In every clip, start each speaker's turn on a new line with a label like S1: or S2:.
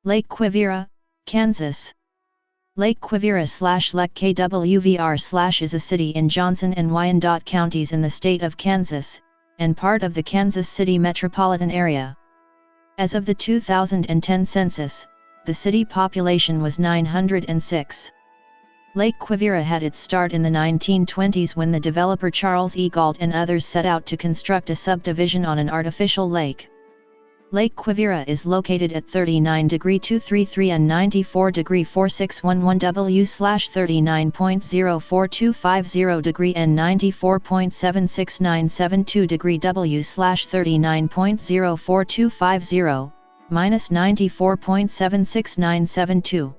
S1: Lake Quivira, Kansas. Lake Quivira/lecque kwvr/ is a city in Johnson and Wyandotte counties in the state of Kansas, and part of the Kansas City Metropolitan Area. As of the 2010 census, the city population was 906. Lake Quivira had its start in the 1920s when the developer Charles E. Galt and others set out to construct a subdivision on an artificial lake. Lake Quivira is located at 39°233 and 94°4611 W/39.04250° and 94.76972° W/39.04250, -94.76972.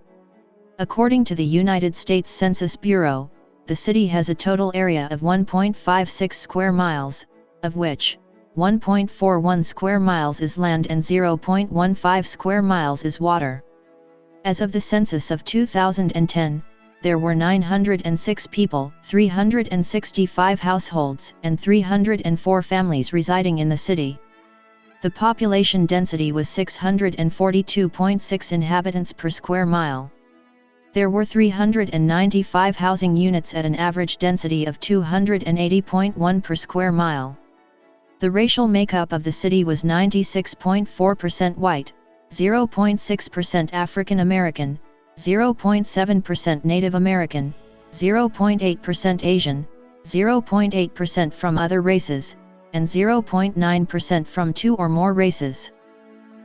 S1: According to the United States Census Bureau, the city has a total area of 1.56 square miles, of which 1.41 square miles is land and 0.15 square miles is water. As of the census of 2010, there were 906 people, 365 households, and 304 families residing in the city. The population density was 642.6 inhabitants per square mile. There were 395 housing units at an average density of 280.1 per square mile. The racial makeup of the city was 96.4% white, 0.6% African American, 0.7% Native American, 0.8% Asian, 0.8% from other races, and 0.9% from two or more races.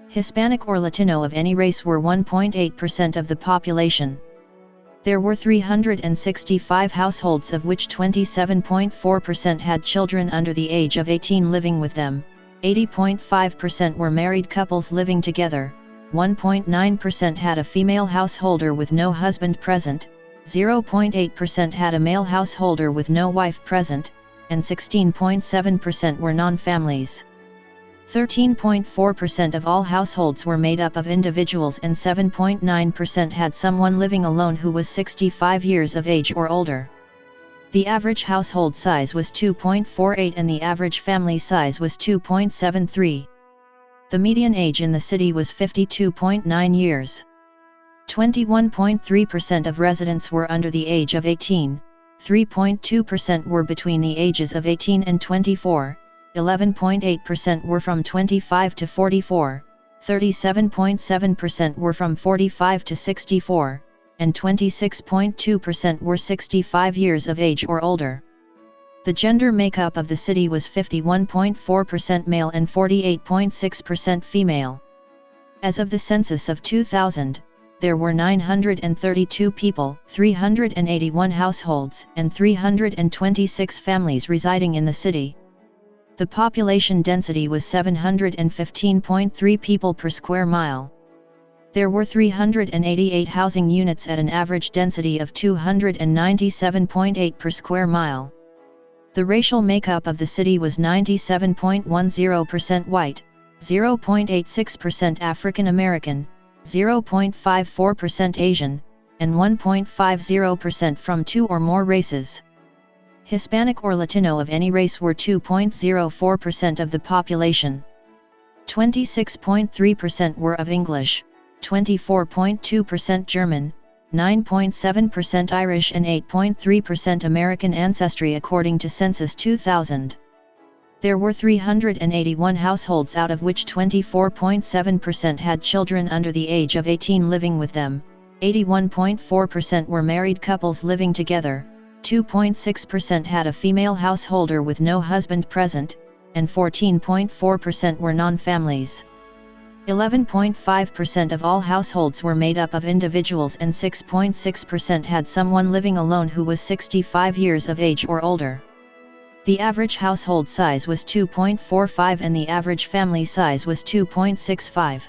S1: Hispanic or Latino of any race were 1.8% of the population. There were 365 households, of which 27.4% had children under the age of 18 living with them, 80.5% were married couples living together, 1.9% had a female householder with no husband present, 0.8% had a male householder with no wife present, and 16.7% were non-families. 13.4% of all households were made up of individuals and 7.9% had someone living alone who was 65 years of age or older. The average household size was 2.48 and the average family size was 2.73. The median age in the city was 52.9 years. 21.3% of residents were under the age of 18, 3.2% were between the ages of 18 and 24, 11.8% were from 25 to 44, 37.7% were from 45 to 64, and 26.2% were 65 years of age or older. The gender makeup of the city was 51.4% male and 48.6% female. As of the census of 2000, there were 932 people, 381 households, and 326 families residing in the city. The population density was 715.3 people per square mile. There were 388 housing units at an average density of 297.8 per square mile. The racial makeup of the city was 97.10% white, 0.86% African American, 0.54% Asian, and 1.50% from two or more races. Hispanic or Latino of any race were 2.04% of the population. 26.3% were of English, 24.2% German, 9.7% Irish and 8.3% American ancestry according to Census 2000. There were 381 households, out of which 24.7% had children under the age of 18 living with them, 81.4% were married couples living together, 2.6% had a female householder with no husband present, and 14.4% were non-families. 11.5% of all households were made up of individuals and 6.6% had someone living alone who was 65 years of age or older. The average household size was 2.45 and the average family size was 2.65.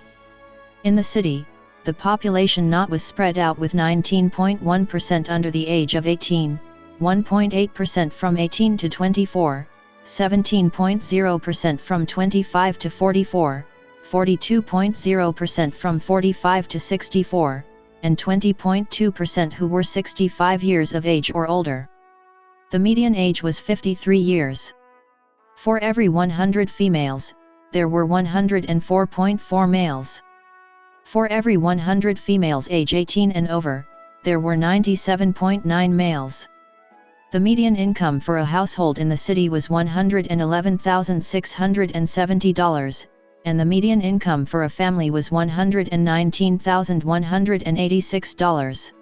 S1: In the city, the population not was spread out with 19.1% under the age of 18, 1.8% from 18 to 24, 17.0% from 25 to 44, 42.0% from 45 to 64, and 20.2% who were 65 years of age or older. The median age was 53 years. For every 100 females, there were 104.4 males. For every 100 females age 18 and over, there were 97.9 males. The median income for a household in the city was $111,670, and the median income for a family was $119,186.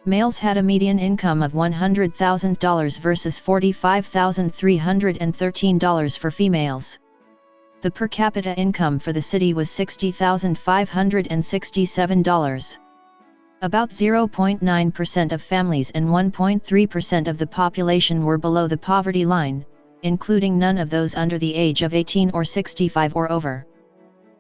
S1: Males had a median income of $100,000 versus $45,313 for females. The per capita income for the city was $60,567. About 0.9% of families and 1.3% of the population were below the poverty line, including none of those under the age of 18 or 65 or over.